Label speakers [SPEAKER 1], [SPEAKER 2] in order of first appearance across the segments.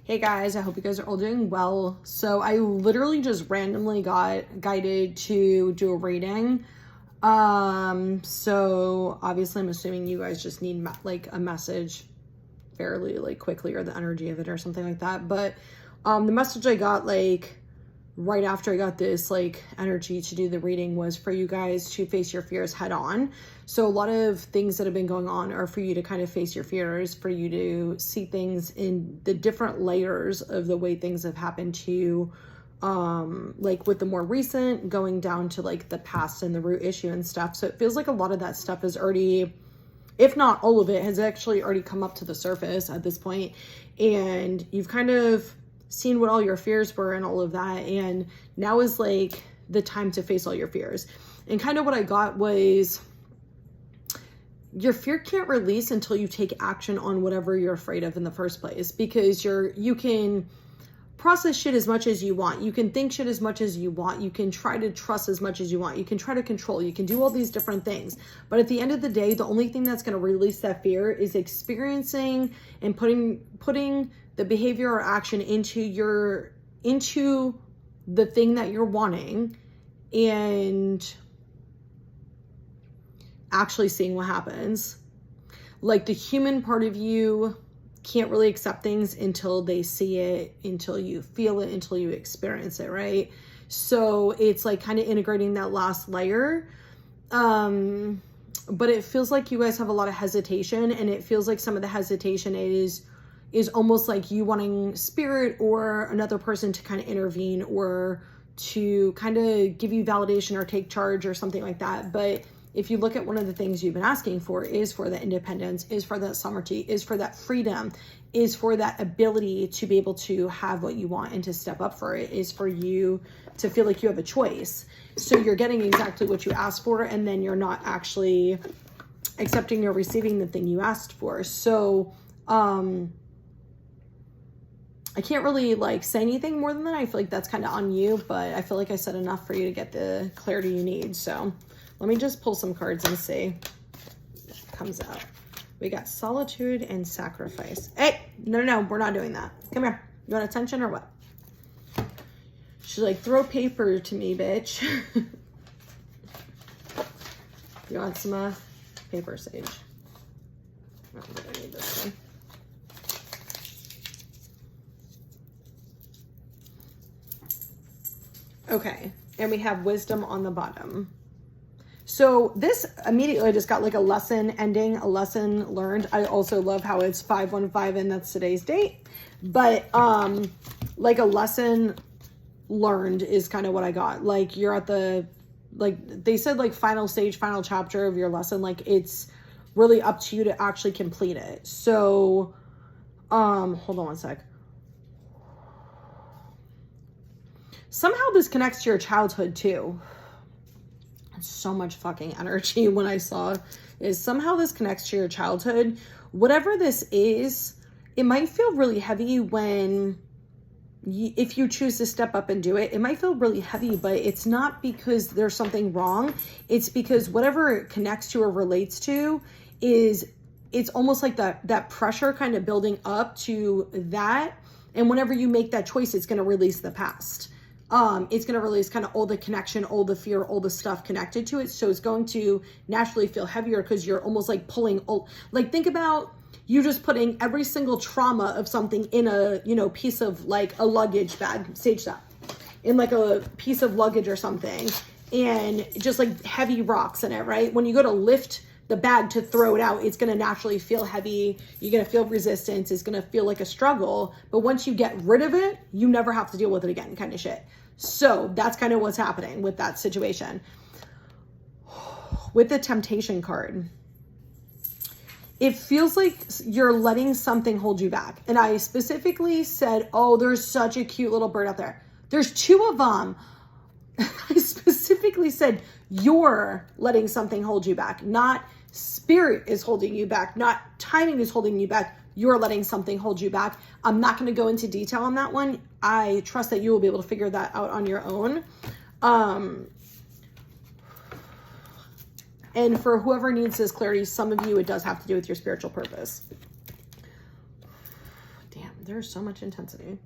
[SPEAKER 1] Hey guys, I hope you guys are all doing well. So I literally just randomly got guided to do a reading. So obviously I'm assuming you guys just need like a message fairly like quickly, or the energy of it or something like that. But the message I got like right after I got this like energy to do the reading was for you guys to face your fears head on. So a lot of things that have been going on are for you to kind of face your fears, for you to see things in the different layers of the way things have happened to you, like with the more recent going down to like the past and the root issue and stuff. So it feels like a lot of that stuff is already, if not all of it, has actually already come up to the surface at this point. And you've kind of seen what all your fears were and all of that. And now is like the time to face all your fears. And kind of what I got was your fear can't release until you take action on whatever you're afraid of in the first place, because you can process shit as much as you want. You can think shit as much as you want. You can try to trust as much as you want. You can try to control. You can do all these different things. But at the end of the day, the only thing that's going to release that fear is experiencing and putting the behavior or action into the thing that you're wanting, and actually seeing what happens. Like the human part of you can't really accept things until they see it, until you feel it, until you experience it, right? So it's like kind of integrating that last layer. But it feels like you guys have a lot of hesitation, and it feels like some of the hesitation is almost like you wanting spirit or another person to kind of intervene or to kind of give you validation or take charge or something like that. But if you look at one of the things you've been asking for is for the independence, is for that sovereignty, is for that freedom, is for that ability to be able to have what you want and to step up for it, is for you to feel like you have a choice. So you're getting exactly what you asked for, and then you're not actually accepting or receiving the thing you asked for. So, I can't really like say anything more than that. I feel like that's kind of on you, but I feel like I said enough for you to get the clarity you need. So let me just pull some cards and see what comes out. We got solitude and sacrifice. Hey, no, we're not doing that. Come here. You want attention or what? She's like, throw paper to me, bitch. You want some paper, Sage? Oh, I need this one. Okay, and we have wisdom on the bottom. So this immediately just got like a lesson ending, a lesson learned. I also love how it's 515 and that's today's date. But like a lesson learned is kind of what I got. Like you're at the, like they said, like final stage, final chapter of your lesson. Like it's really up to you to actually complete it. So hold on one sec. Somehow this connects to your childhood too. So much fucking energy when I saw is somehow this connects to your childhood. Whatever this is, it might feel really heavy when if you choose to step up and do it. It might feel really heavy, but it's not because there's something wrong. It's because whatever it connects to or relates to is, it's almost like that pressure kind of building up to that. And whenever you make that choice, it's going to release the past. It's going to release kind of all the connection, all the fear, all the stuff connected to it. So it's going to naturally feel heavier because you're almost like pulling, like think about you just putting every single trauma of something in a, piece of like a luggage bag, Sage that, in like a piece of luggage or something, and just like heavy rocks in it, right? When you go to lift the bag to throw it out, it's going to naturally feel heavy. You're going to feel resistance. It's going to feel like a struggle. But once you get rid of it, you never have to deal with it again, kind of shit. So that's kind of what's happening with that situation. With the temptation card, it feels like you're letting something hold you back. And I specifically said, oh, there's such a cute little bird out there. There's two of them. I specifically said, you're letting something hold you back. Not spirit is holding you back. Not timing is holding you back. You're letting something hold you back. I'm not going to go into detail on that one. I trust that you will be able to figure that out on your own. And for whoever needs this clarity, some of you, it does have to do with your spiritual purpose. Damn, There's so much intensity.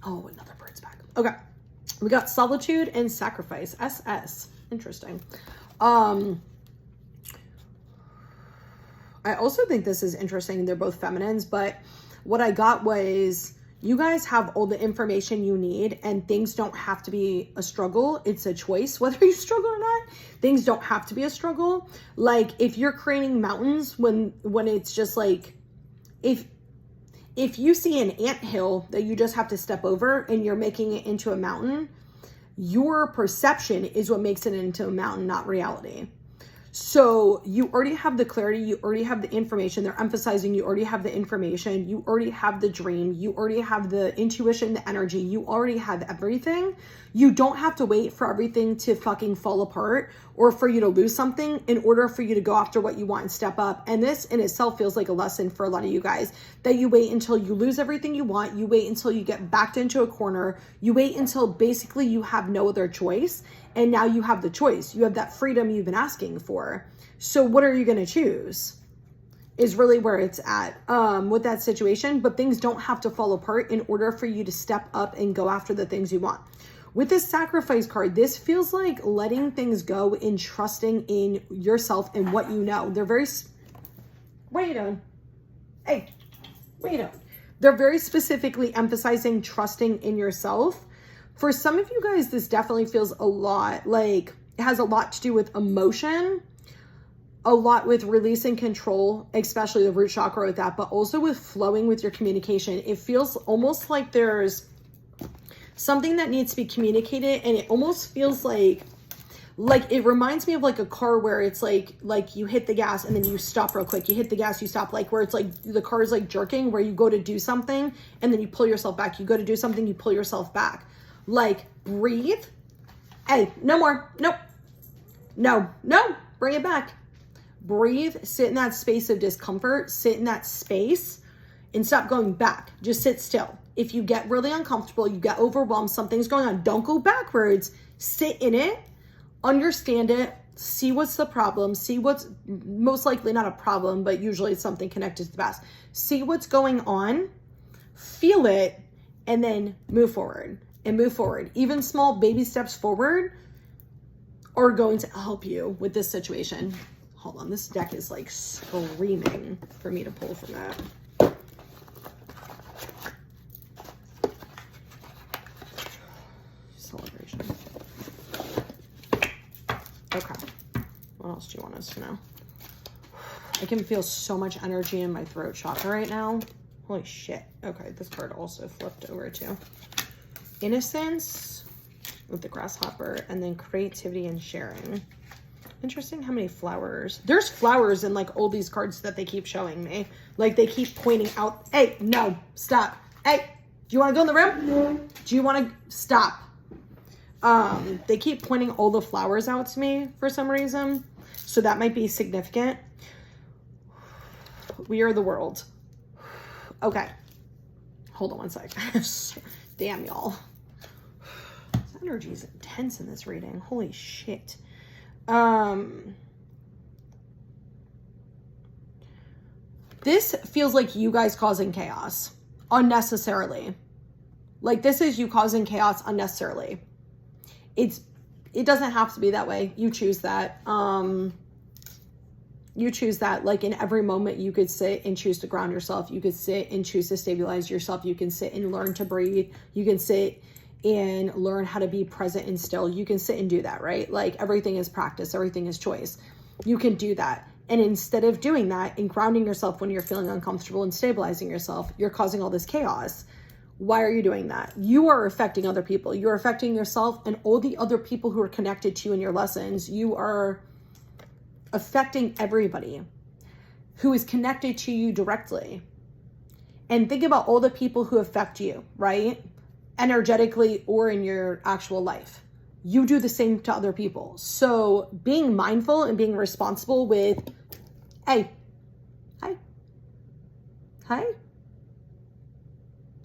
[SPEAKER 1] Oh, another bird's back. Okay. We got solitude and sacrifice. SS. Interesting. I also think this is interesting. They're both feminines, but what I got was you guys have all the information you need and things don't have to be a struggle. It's a choice whether you struggle or not. Things don't have to be a struggle. Like if you're creating mountains when it's just like, if you see an anthill that you just have to step over and you're making it into a mountain, your perception is what makes it into a mountain, not reality. So you already have the clarity, you already have the information. They're emphasizing you already have the information, you already have the dream, you already have the intuition, the energy, you already have everything. You don't have to wait for everything to fucking fall apart or for you to lose something in order for you to go after what you want and step up. And this in itself feels like a lesson for a lot of you guys, that you wait until you lose everything you want, you wait until you get backed into a corner, you wait until basically you have no other choice. And now you have the choice. You have that freedom you've been asking for. So what are you going to choose is really where it's at with that situation. But things don't have to fall apart in order for you to step up and go after the things you want. With this sacrifice card, this feels like letting things go and trusting in yourself and what you know. They're very... What are you doing? Hey, what are you doing? They're very specifically emphasizing trusting in yourself. For some of you guys, this definitely feels a lot like it has a lot to do with emotion, a lot with releasing control, especially the root chakra with that, but also with flowing with your communication. It feels almost like there's something that needs to be communicated, and it almost feels like it reminds me of like a car where it's like you hit the gas and then you stop real quick. You hit the gas, you stop, like where it's like the car is like jerking, where you go to do something and then you pull yourself back. You go to do something, you pull yourself back. Like, breathe. Hey, no more. Nope. No. Bring it back. Breathe. Sit in that space of discomfort. Sit in that space and stop going back. Just sit still. If you get really uncomfortable, you get overwhelmed, something's going on, don't go backwards. Sit in it. Understand it. See what's the problem. See what's most likely not a problem, but usually it's something connected to the past. See what's going on. Feel it. And then move forward. And move forward. Even small baby steps forward are going to help you with this situation. Hold on, this deck is like screaming for me to pull from that. Celebration. Okay. What else do you want us to know? I can feel so much energy in my throat chakra right now. Holy shit. Okay, this card also flipped over too. Innocence with the grasshopper, and then creativity and sharing. Interesting how many flowers. There's flowers in like all these cards that they keep showing me. Like they keep pointing out, hey, no, stop. Hey, do you want to go in the room? Do you want to stop? They keep pointing all the flowers out to me for some reason. So that might be significant. We are the world. Okay. Hold on one sec. Damn, y'all. This energy is intense in this reading. Holy shit. This feels like you guys causing chaos unnecessarily. Like this is you causing chaos unnecessarily. It doesn't have to be that way. You choose that. You choose that. Like in every moment you could sit and choose to ground yourself. You could sit and choose to stabilize yourself. You can sit and learn to breathe. You can sit and learn how to be present and still. You can sit and do that, right? Like everything is practice. Everything is choice. You can do that. And instead of doing that and grounding yourself when you're feeling uncomfortable and stabilizing yourself, you're causing all this chaos. Why are you doing that? You are affecting other people. You're affecting yourself and all the other people who are connected to you in your lessons. You are affecting everybody who is connected to you directly. And think about all the people who affect you, right? Energetically or in your actual life. You do the same to other people. So being mindful and being responsible with, hey, hi, hi,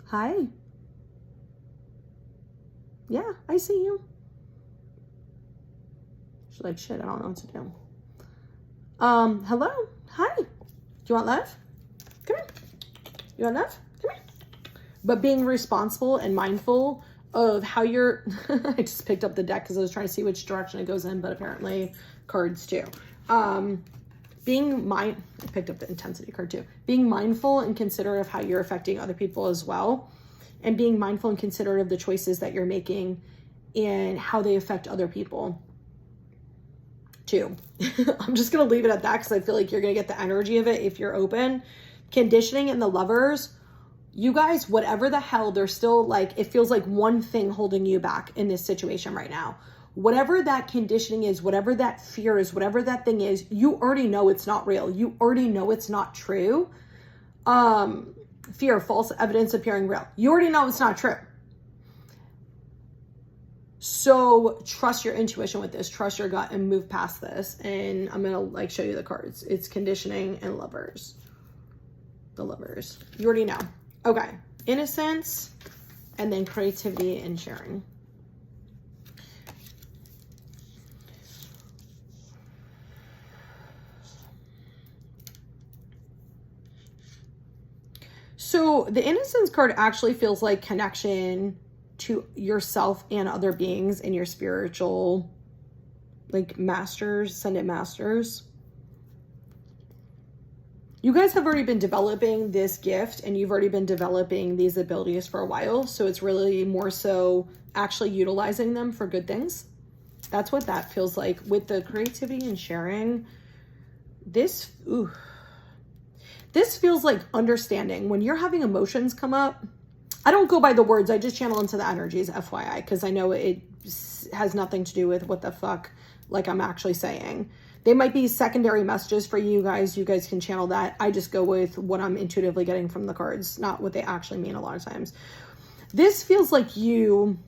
[SPEAKER 1] hi. Yeah, I see you. She's like, shit, I don't know what to do. Hello, hi. Do you want love? Come here. You want enough? Come here. But being responsible and mindful of how you're, I just picked up the deck because I was trying to see which direction it goes in, but apparently cards too. I picked up the intensity card too. Being mindful and considerate of how you're affecting other people as well. And being mindful and considerate of the choices that you're making and how they affect other people too. I'm just going to leave it at that because I feel like you're going to get the energy of it if you're open. Conditioning and the Lovers, you guys, whatever the hell, there's still like, it feels like one thing holding you back in this situation right now. Whatever that conditioning is, whatever that fear is, whatever that thing is, you already know it's not real. You already know it's not true. Fear, false evidence appearing real. You already know it's not true. So trust your intuition with this, trust your gut and move past this. And I'm going to like show you the cards. It's conditioning and Lovers. The Lovers. You already know. Okay. Innocence and then creativity and sharing. So the Innocence card actually feels like connection to yourself and other beings and your spiritual like masters, ascended masters. You guys have already been developing this gift and you've already been developing these abilities for a while. So it's really more so actually utilizing them for good things. That's what that feels like with the creativity and sharing. This feels like understanding. When you're having emotions come up, I don't go by the words. I just channel into the energies, FYI, because I know it has nothing to do with what the fuck like I'm actually saying. They might be secondary messages for you guys. You guys can channel that. I just go with what I'm intuitively getting from the cards, not what they actually mean a lot of times. This feels like you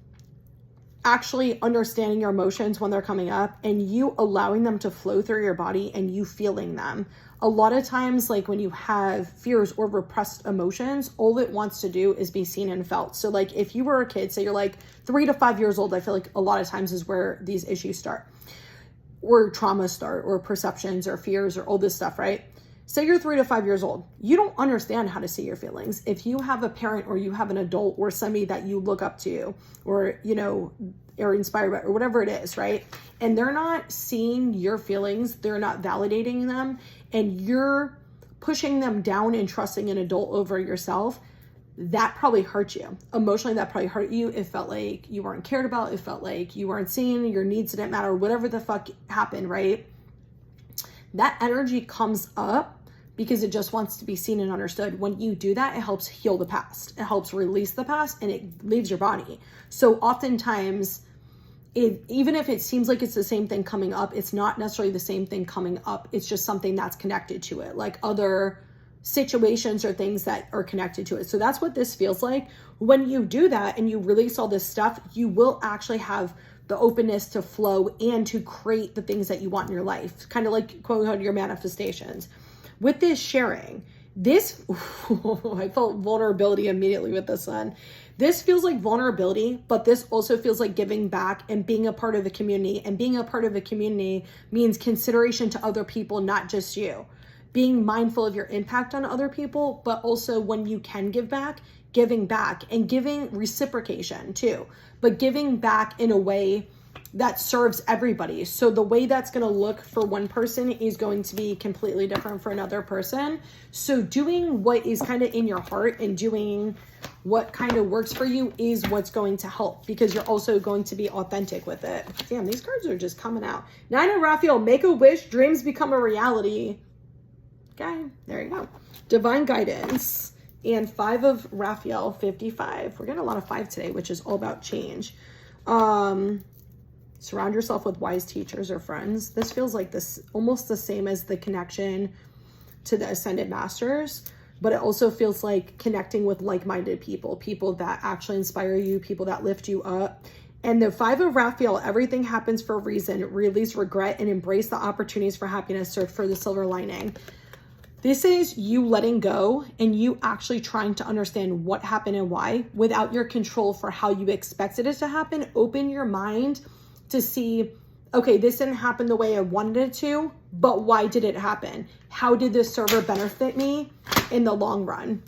[SPEAKER 1] actually understanding your emotions when they're coming up and you allowing them to flow through your body and you feeling them. A lot of times, like when you have fears or repressed emotions, all it wants to do is be seen and felt. So like if you were a kid, say you're like 3 to 5 years old, I feel like a lot of times is where these issues start, or traumas start, or perceptions or fears or all this stuff, right? Say you're 3 to 5 years old. You don't understand how to see your feelings. If you have a parent or you have an adult or somebody that you look up to or, you know, are inspired by or whatever it is, right? And they're not seeing your feelings, they're not validating them, and you're pushing them down and trusting an adult over yourself, that probably hurt you. Emotionally, that probably hurt you. It felt like you weren't cared about. It felt like you weren't seen. Your needs didn't matter. Whatever the fuck happened, right? That energy comes up because it just wants to be seen and understood. When you do that, it helps heal the past. It helps release the past and it leaves your body. So oftentimes, even if it seems like it's the same thing coming up, it's not necessarily the same thing coming up. It's just something that's connected to it, like other situations or things that are connected to it. So that's what this feels like. When you do that and you release all this stuff, you will actually have the openness to flow and to create the things that you want in your life. Kind of like quote unquote your manifestations. With this sharing, this, I felt vulnerability immediately with this one. This feels like vulnerability, but this also feels like giving back and being a part of a community. And being a part of a community means consideration to other people, not just you. Being mindful of your impact on other people, but also when you can give back, giving back and giving reciprocation too, but giving back in a way that serves everybody. So the way that's going to look for one person is going to be completely different for another person. So doing what is kind of in your heart and doing what kind of works for you is what's going to help, because you're also going to be authentic with it. Damn, these cards are just coming out. 9 of Raphael, make a wish, dreams become a reality. Okay, there you go. Divine guidance. And 5 of Raphael, 55. We're getting a lot of 5 today, which is all about change. Surround yourself with wise teachers or friends. This feels like this almost the same as the connection to the Ascended Masters, but it also feels like connecting with like-minded people, people that actually inspire you, people that lift you up. And the 5 of Raphael, everything happens for a reason. Release regret and embrace the opportunities for happiness. Search for the silver lining. This is you letting go and you actually trying to understand what happened and why without your control for how you expected it to happen. Open your mind to see, okay, this didn't happen the way I wanted it to, but why did it happen? How did this server benefit me in the long run?